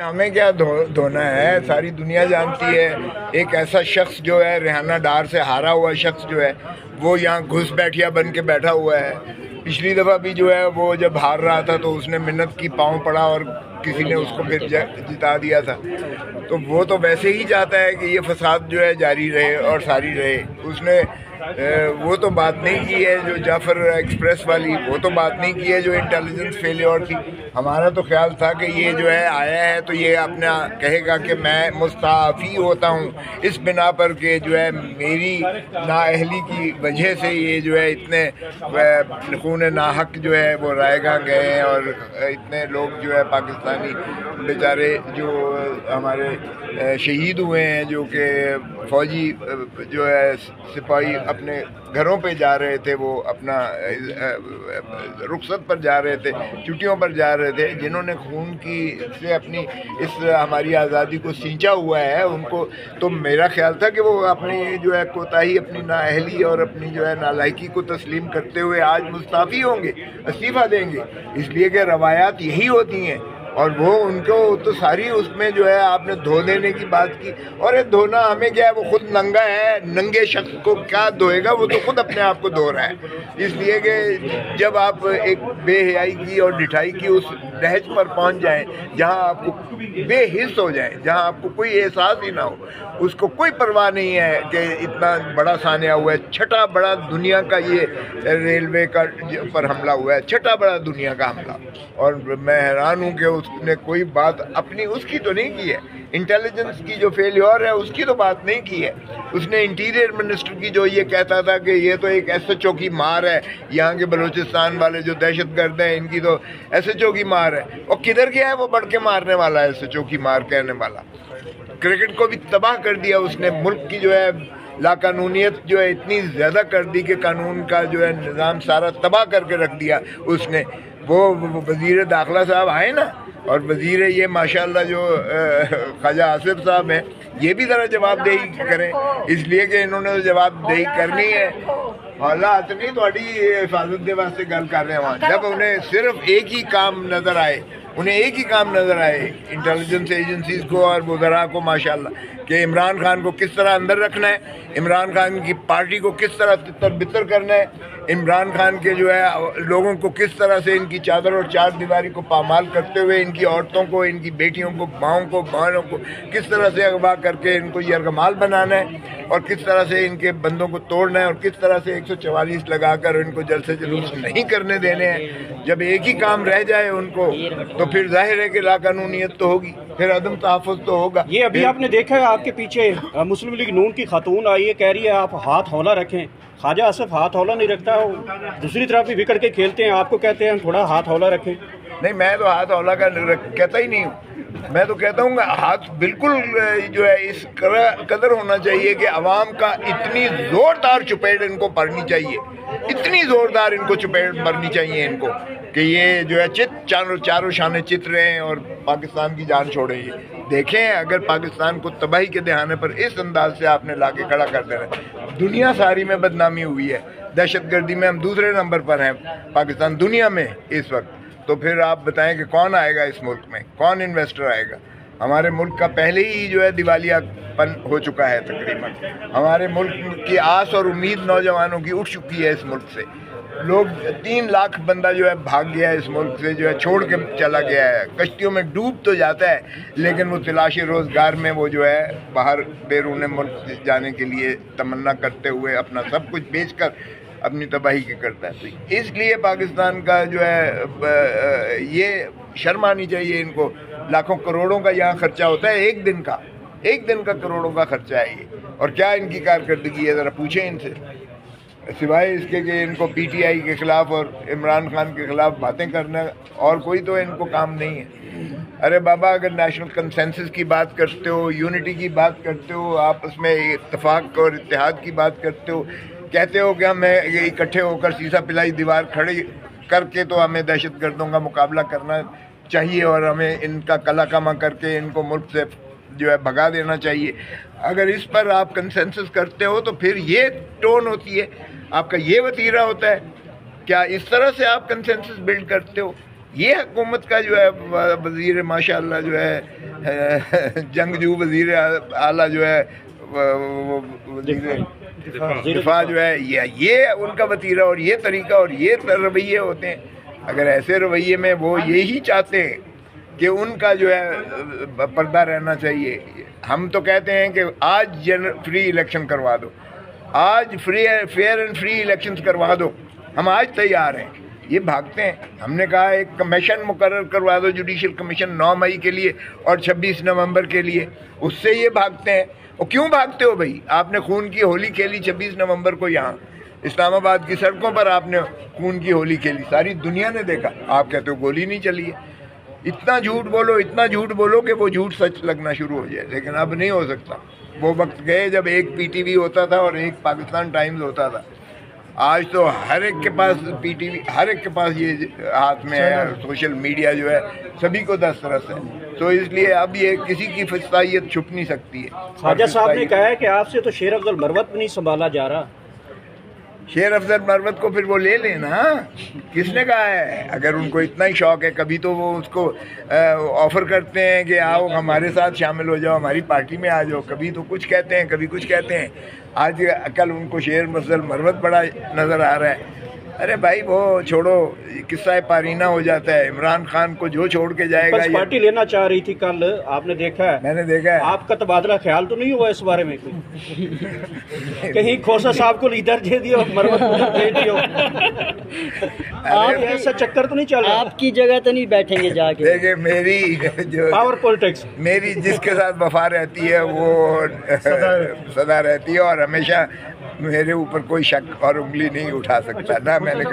ہمیں کیا دھونا ہے، ساری دنیا جانتی ہے ایک ایسا شخص جو ہے ریحانہ ڈار سے ہارا ہوا شخص جو ہے وہ یہاں گھس بیٹھیا بن کے بیٹھا ہوا ہے۔ پچھلی دفعہ بھی جو ہے وہ جب ہار رہا تھا تو اس نے منت کی، پاؤں پڑا اور کسی نے اس کو پھر جتا دیا تھا۔ تو وہ تو ویسے ہی چاہتا ہے کہ یہ فساد جو ہے جاری رہے اور ساری رہے۔ اس نے وہ تو بات نہیں کی ہے جو جعفر ایکسپریس والی، وہ تو بات نہیں کی ہے جو انٹیلیجنس فیلیور تھی۔ ہمارا تو خیال تھا کہ یہ جو ہے آیا ہے تو یہ اپنا کہے گا کہ میں مستعفی ہوتا ہوں اس بنا پر کہ جو ہے میری نااہلی کی وجہ سے یہ جو ہے اتنے خون ناحق جو ہے وہ رائے گاہ گئے ہیں اور اتنے لوگ جو ہے پاکستانی بیچارے جو ہمارے شہید ہوئے ہیں، جو کہ فوجی جو ہے سپاہی اپنے گھروں پہ جا رہے تھے، وہ اپنا رخصت پر جا رہے تھے، چھٹیوں پر جا رہے تھے، جنہوں نے خون کی سے اپنی اس ہماری آزادی کو سینچا ہوا ہے، ان کو تو میرا خیال تھا کہ وہ اپنی جو ہے کوتاہی، اپنی نااہلی اور اپنی جو ہے نالائکی کو تسلیم کرتے ہوئے آج مستعفی ہوں گے، استعفیٰ دیں گے، اس لیے کہ روایات یہی ہوتی ہیں۔ اور وہ ان کو تو ساری اس میں جو ہے آپ نے دھو دینے کی بات کی، اور یہ دھونا ہمیں کیا ہے، وہ خود ننگا ہے، ننگے شخص کو کیا دھوئے گا، وہ تو خود اپنے آپ کو دھو رہا ہے۔ اس لیے کہ جب آپ ایک بے حیائی کی اور ڈٹھائی کی اس نہج پر پہنچ جائیں جہاں آپ کو بے حس ہو جائیں، جہاں آپ کو کوئی احساس ہی نہ ہو، اس کو کوئی پرواہ نہیں ہے کہ اتنا بڑا سانحہ ہوا ہے، چھٹا بڑا دنیا کا یہ ریلوے کا پر حملہ ہوا ہے، چھٹا بڑا دنیا کا حملہ، اور میں حیران ہوں کہ اس نے کوئی بات اپنی اس کی تو نہیں کی ہے، انٹیلیجنس کی جو فیلیور ہے اس کی تو بات نہیں کی ہے۔ اس نے انٹیریئر منسٹر کی جو یہ کہتا تھا کہ یہ تو ایک ایس ایچ او کی مار ہے، یہاں کے بلوچستان والے جو دہشت گرد ہیں ان کی تو ایس ایچ او کی مار ہے، اور کدھر گیا ہے وہ بڑھ کے مارنے والا، ایس ایچ او کی مار کہنے والا۔ کرکٹ کو بھی تباہ کر دیا اس نے، ملک کی جو ہے لاقانونیت جو ہے اتنی زیادہ کر دی کہ قانون کا جو ہے نظام سارا تباہ کر کے رکھ دیا اس نے۔ وہ وزیر داخلہ صاحب آئے نا، اور وزیر یہ ماشاءاللہ جو خواجہ آصف صاحب ہیں، یہ بھی ذرا جواب دہی کریں، اس لیے کہ انہوں نے جواب دہی کرنی ہے۔ حالات نہیں تھوڑی حفاظت کے واسطے گل کر رہے ہیں وہاں، جب انہیں صرف ایک ہی کام نظر آئے، انٹیلیجنس ایجنسیز کو اور وزراء کو ماشاءاللہ، کہ عمران خان کو کس طرح اندر رکھنا ہے، عمران خان کی پارٹی کو کس طرح تتر بتر کرنا ہے، عمران خان کے جو ہے لوگوں کو کس طرح سے ان کی چادر اور چار دیواری کو پامال کرتے ہوئے ان کی عورتوں کو، ان کی بیٹیوں کو، ماؤں کو، بہنوں کو کس طرح سے اغوا کر کے ان کو یرغمال بنانا ہے، اور کس طرح سے ان کے بندوں کو توڑنا ہے، اور کس طرح سے 144 لگا کر ان کو جلسے جلوس نہیں کرنے دینے ہیں۔ جب ایک ہی کام رہ جائے ان کو تو پھر ظاہر ہے کہ لاقانونیت تو ہوگی، پھر عدم تحفظ تو ہوگا۔ یہ ابھی آپ نے دیکھا ہے آپ کے پیچھے مسلم لیگ نون کی خاتون آئی ہے، کہہ رہی ہے آپ ہاتھ ہولا رکھیں۔ خواجہ آصف ہاتھ ہولا نہیں رکھتا، دوسری طرف بھی وکٹ کے کھیلتے ہیں، آپ کو کہتے ہیں تھوڑا ہاتھ ہولا رکھیں۔ نہیں، میں تو ہاتھ اولا کا کہتا ہی نہیں ہوں، میں تو کہتا ہوں کہ ہاتھ بالکل جو ہے اس قدر ہونا چاہیے کہ عوام کا اتنی زوردار چپیٹ ان کو پڑنی چاہیے، اتنی زوردار ان کو چپیٹ پڑنی چاہیے ان کو، کہ یہ جو ہے چاروں شانے چت رہے ہیں اور پاکستان کی جان چھوڑیں۔ یہ دیکھیں، اگر پاکستان کو تباہی کے دہانے پر اس انداز سے آپ نے لا کے کھڑا کر دینا، دنیا ساری میں بدنامی ہوئی ہے، دہشت گردی میں ہم دوسرے نمبر پر ہیں پاکستان دنیا میں اس وقت، تو پھر آپ بتائیں کہ کون آئے گا اس ملک میں، کون انویسٹر آئے گا؟ ہمارے ملک کا پہلے ہی جو ہے دیوالیہ پن ہو چکا ہے تقریباً، ہمارے ملک کی آس اور امید نوجوانوں کی اٹھ چکی ہے اس ملک سے، لوگ 3 لاکھ بندہ جو ہے بھاگ گیا ہے اس ملک سے، جو ہے چھوڑ کے چلا گیا ہے، کشتیوں میں ڈوب تو جاتا ہے لیکن وہ تلاش روزگار میں وہ جو ہے باہر بیرون ملک جانے کے لیے تمنا کرتے ہوئے اپنا سب کچھ بیچ کر اپنی تباہی کی کرتا ہے۔ اس لیے پاکستان کا جو ہے یہ شرم آنی چاہیے ان کو، لاکھوں کروڑوں کا یہاں خرچہ ہوتا ہے، ایک دن کا کروڑوں کا خرچہ ہے یہ، اور کیا ان کی کارکردگی ہے ذرا پوچھیں ان سے، سوائے اس کے کہ ان کو پی ٹی آئی کے خلاف اور عمران خان کے خلاف باتیں کرنا، اور کوئی تو ان کو کام نہیں ہے۔ ارے بابا، اگر نیشنل کنسنسس کی بات کرتے ہو، یونٹی کی بات کرتے ہو، آپس میں اتفاق اور اتحاد کی بات کرتے ہو، کہتے ہو کہ ہمیں اکٹھے ہو کر سیسا پلائی دیوار کھڑی کر کے تو ہمیں دہشت گردوں کا مقابلہ کرنا چاہیے اور ہمیں ان کا کلا کما کر کے ان کو ملک سے جو ہے بھگا دینا چاہیے، اگر اس پر آپ کنسنسس کرتے ہو تو پھر یہ ٹون ہوتی ہے، آپ کا یہ وتیرہ ہوتا ہے، کیا اس طرح سے آپ کنسنسس بلڈ کرتے ہو؟ یہ حکومت کا جو ہے وزیر ماشاءاللہ جو ہے جنگجو وزیر اعلیٰ جو ہے وزیر دفاع جو ہے یہ ان کا وتیرہ اور یہ طریقہ اور یہ رویے ہوتے ہیں. اگر ایسے رویے میں وہ یہی چاہتے ہیں کہ ان کا جو ہے پردہ رہنا چاہیے. ہم تو کہتے ہیں کہ آج فری الیکشن کروا دو, آج فیئر اینڈ فری الیکشنز کروا دو, ہم آج تیار ہیں. یہ بھاگتے ہیں. ہم نے کہا ایک کمیشن مقرر کروا دو, جوڈیشل کمیشن 9 مئی کے لیے اور 26 نومبر کے لیے. اس سے یہ بھاگتے ہیں. اور کیوں بھاگتے ہو بھائی؟ آپ نے خون کی ہولی کھیلی 26 نومبر کو یہاں اسلام آباد کی سڑکوں پر, آپ نے خون کی ہولی کھیلی, ساری دنیا نے دیکھا. آپ کہتے ہو گولی نہیں چلی ہے. اتنا جھوٹ بولو, اتنا جھوٹ بولو کہ وہ جھوٹ سچ لگنا شروع ہو جائے. لیکن اب نہیں ہو سکتا. وہ وقت گئے جب ایک پی ٹی وی ہوتا تھا اور ایک پاکستان ٹائمز ہوتا تھا. آج تو ہر ایک کے پاس پی ٹی وی, ہر ایک کے پاس یہ ہاتھ میں ہے. سوشل میڈیا جو ہے سبھی کو دسترس ہے. تو اس لیے اب یہ کسی کی فسطائیت چھپ نہیں سکتی ہے. خواجہ صاحب نے کہا ہے کہ آپ سے تو شیر افضل مروت بھی نہیں سنبھالا جا رہا. شیر افضل مروت کو پھر وہ لے لیں نا. کس نے کہا ہے؟ اگر ان کو اتنا ہی شوق ہے, کبھی تو وہ اس کو آفر کرتے ہیں کہ آؤ ہمارے ساتھ شامل ہو جاؤ, ہماری پارٹی میں آ جاؤ. کبھی تو کچھ کہتے ہیں, کبھی کچھ کہتے ہیں. آج کل ان کو شیر افضل مروت بڑا نظر آ رہا ہے. ارے بھائی وہ چھوڑو, قصہ پارینہ ہو جاتا ہے. عمران خان کو جو چھوڑ کے جائے گا. بس پارٹی لینا چاہ رہی تھی کل, آپ نے دیکھا ہے. میں نے دیکھا ہے. آپ کا تبادلہ خیال تو نہیں ہوا اس بارے میں کوئی؟ کہیں کھوسا صاحب کو لیڈر دے دیا, مروت کو دے دیا, آپ ایسا چکر تو نہیں چل رہا؟ آپ کی جگہ تو نہیں بیٹھیں گے جا کے. دیکھیں میری جو پاور پولیٹکس, میری جس کے ساتھ وفا رہتی ہے وہ سدا رہتی ہے, اور ہمیشہ میرے اوپر کوئی شک اور انگلی نہیں اٹھا سکتا. نہ میں نے